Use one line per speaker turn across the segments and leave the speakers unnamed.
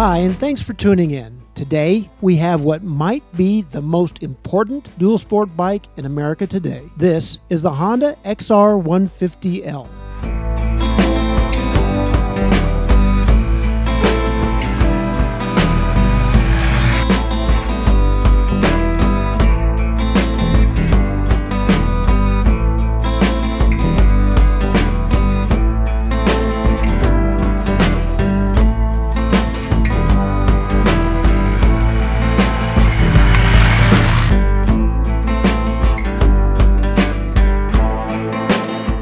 Hi, and thanks for tuning in. Today, we have what might be the most important dual sport bike in America today. This is the Honda XR150L.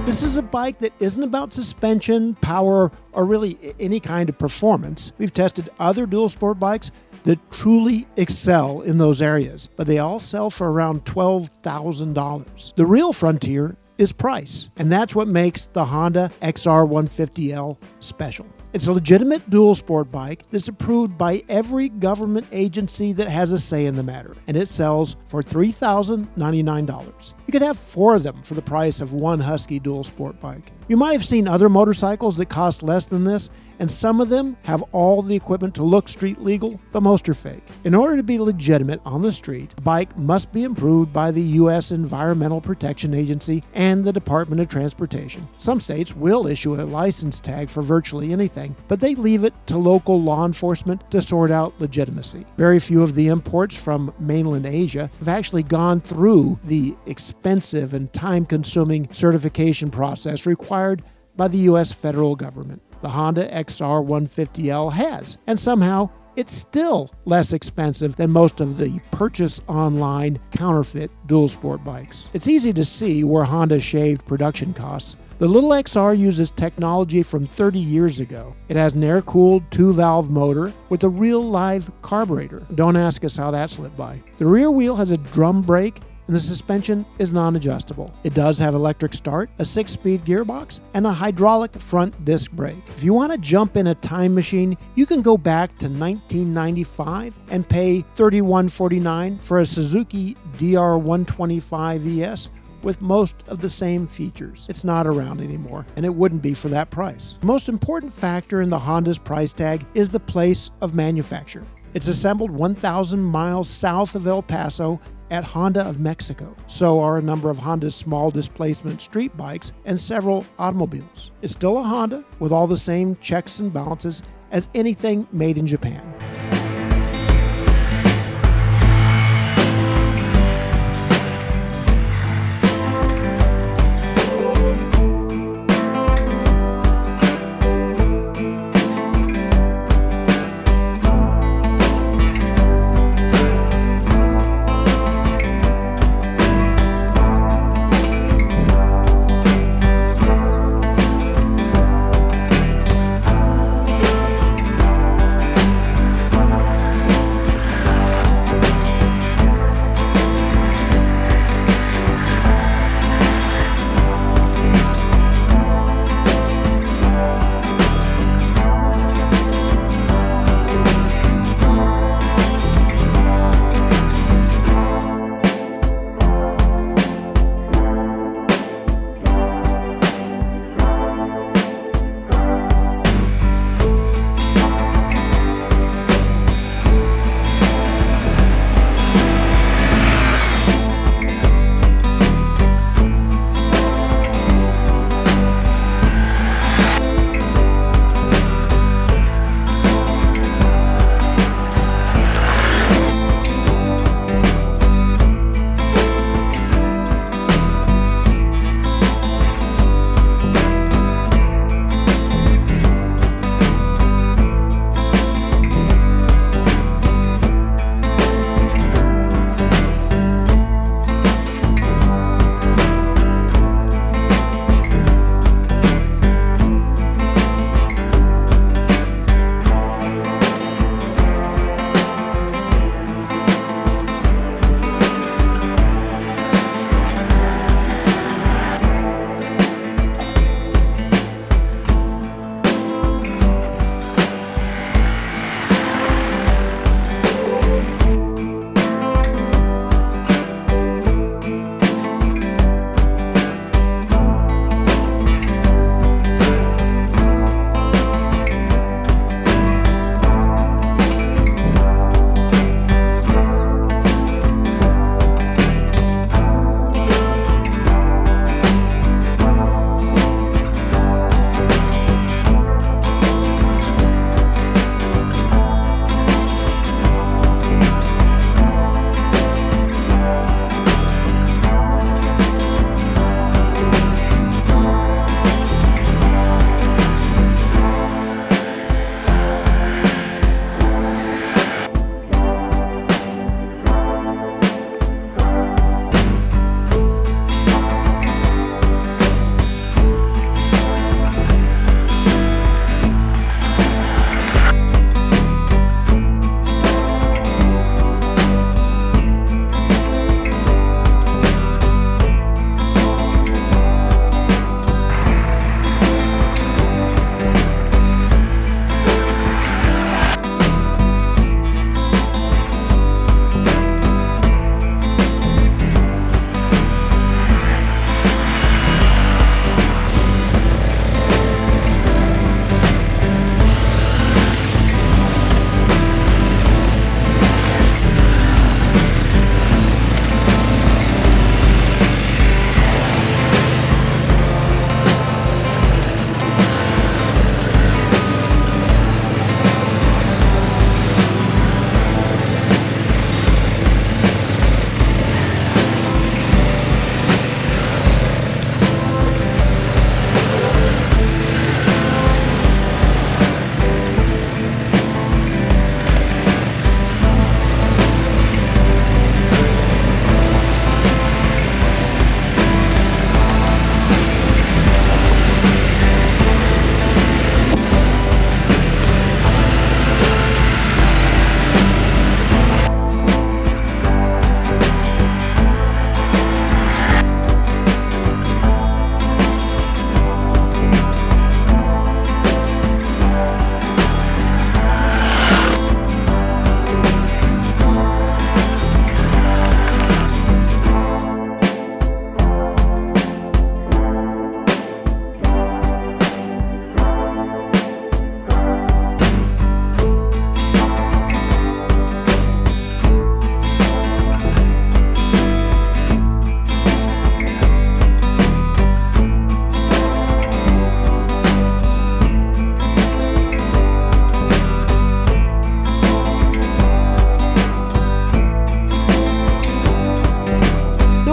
This is a bike that isn't about suspension, power, or really any kind of performance. We've tested other dual sport bikes that truly excel in those areas, but they all sell for around $12,000. The real frontier is price, and that's what makes the Honda XR150L special. It's a legitimate dual sport bike that's approved by every government agency that has a say in the matter, and it sells for $3,099. You could have 4 of them for the price of one Husky dual sport bike. You might have seen other motorcycles that cost less than this, and some of them have all the equipment to look street legal, but most are fake. In order to be legitimate on the street, a bike must be approved by the U.S. Environmental Protection Agency and the Department of Transportation. Some states will issue a license tag for virtually anything, but they leave it to local law enforcement to sort out legitimacy. Very few of the imports from mainland Asia have actually gone through the expensive and time-consuming certification process required by the U.S. federal government. The Honda XR150L has, and somehow it's still less expensive than most of the purchase online counterfeit dual sport bikes. It's easy to see where Honda shaved production costs. The little XR uses technology from 30 years ago. It has an air-cooled 2-valve motor with a real live carburetor. Don't ask us how that slipped by. The rear wheel has a drum brake, and the suspension is non-adjustable. It does have electric start, a 6-speed gearbox, and a hydraulic front disc brake. If you want to jump in a time machine, you can go back to 1995 and pay $3149 for a Suzuki DR125 ES with most of the same features. It's not around anymore, and it wouldn't be for that price. The most important factor in the Honda's price tag is the place of manufacture. It's assembled 1,000 miles south of El Paso at Honda of Mexico. So are a number of Honda's small displacement street bikes and several automobiles. It's still a Honda with all the same checks and balances as anything made in Japan.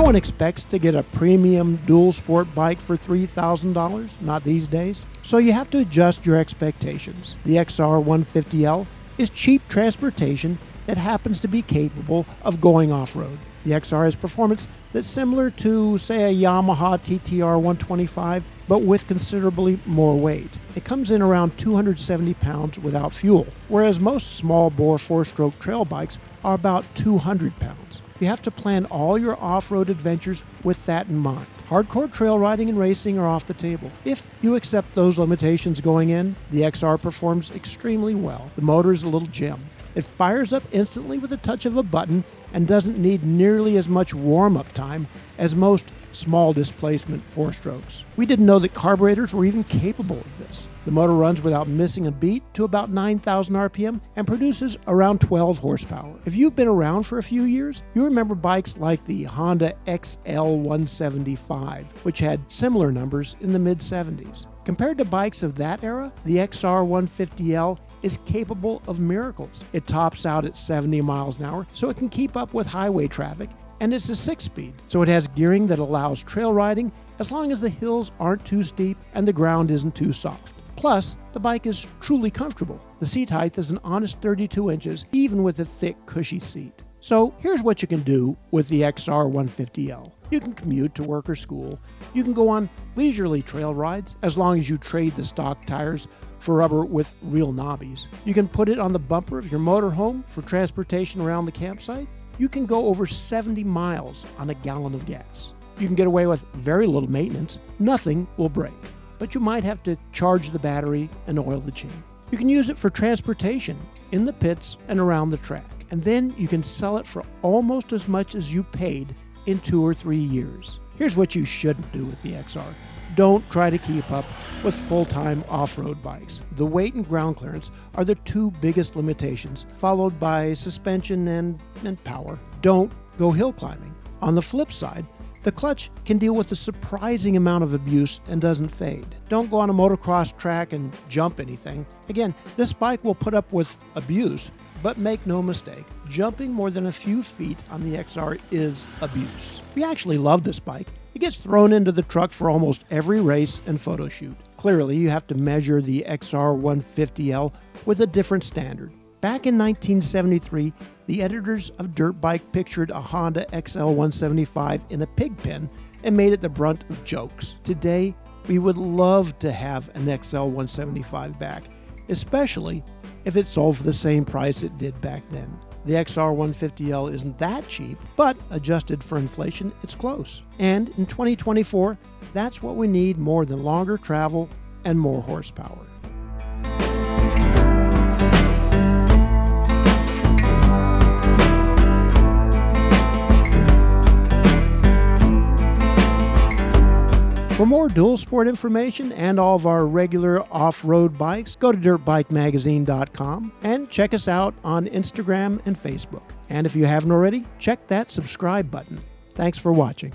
one expects to get a premium dual sport bike for $3,000, not these days. So you have to adjust your expectations. The XR150L is cheap transportation that happens to be capable of going off-road. The XR has performance that's similar to, say, a Yamaha TT-R125, but with considerably more weight. It comes in around 270 pounds without fuel, whereas most small-bore four-stroke trail bikes are about 200 pounds. You have to plan all your off-road adventures with that in mind. Hardcore trail riding and racing are off the table. If you accept those limitations going in, the XR performs extremely well. The motor is a little gem. It fires up instantly with a touch of a button and doesn't need nearly as much warm-up time as most small displacement four-strokes. We didn't know that carburetors were even capable of this. The motor runs without missing a beat to about 9,000 RPM and produces around 12 horsepower. If you've been around for a few years, you remember bikes like the Honda XR150L, which had similar numbers in the mid-70s. Compared to bikes of that era, the XR150L is capable of miracles. It tops out at 70 miles an hour, so it can keep up with highway traffic, and it's a 6-speed, so it has gearing that allows trail riding as long as the hills aren't too steep and the ground isn't too soft. Plus, the bike is truly comfortable. The seat height is an honest 32 inches, even with a thick, cushy seat. So here's what you can do with the XR150L. You can commute to work or school. You can go on leisurely trail rides as long as you trade the stock tires for rubber with real knobbies. You can put it on the bumper of your motorhome for transportation around the campsite. You can go over 70 miles on a gallon of gas. You can get away with very little maintenance. Nothing will break, but you might have to charge the battery and oil the chain. You can use it for transportation in the pits and around the track, and then you can sell it for almost as much as you paid in 2 or 3 years. Here's what you shouldn't do with the XR. Don't try to keep up with full-time off-road bikes. The weight and ground clearance are the two biggest limitations, followed by suspension and power. Don't go hill climbing. On the flip side, the clutch can deal with a surprising amount of abuse and doesn't fade. Don't go on a motocross track and jump anything. Again, this bike will put up with abuse, but make no mistake, jumping more than a few feet on the XR is abuse. We actually love this bike. It gets thrown into the truck for almost every race and photo shoot. Clearly, you have to measure the XR150L with a different standard. Back in 1973, the editors of Dirtbike pictured a Honda XL175 in a pig pen and made it the brunt of jokes. Today, we would love to have an XL175 back, especially if it sold for the same price it did back then. The XR150L isn't that cheap, but adjusted for inflation, it's close. And in 2024, that's what we need more than longer travel and more horsepower. For more dual sport information and all of our regular off-road bikes, go to dirtbikemagazine.com and check us out on Instagram and Facebook. And if you haven't already, check that subscribe button. Thanks for watching.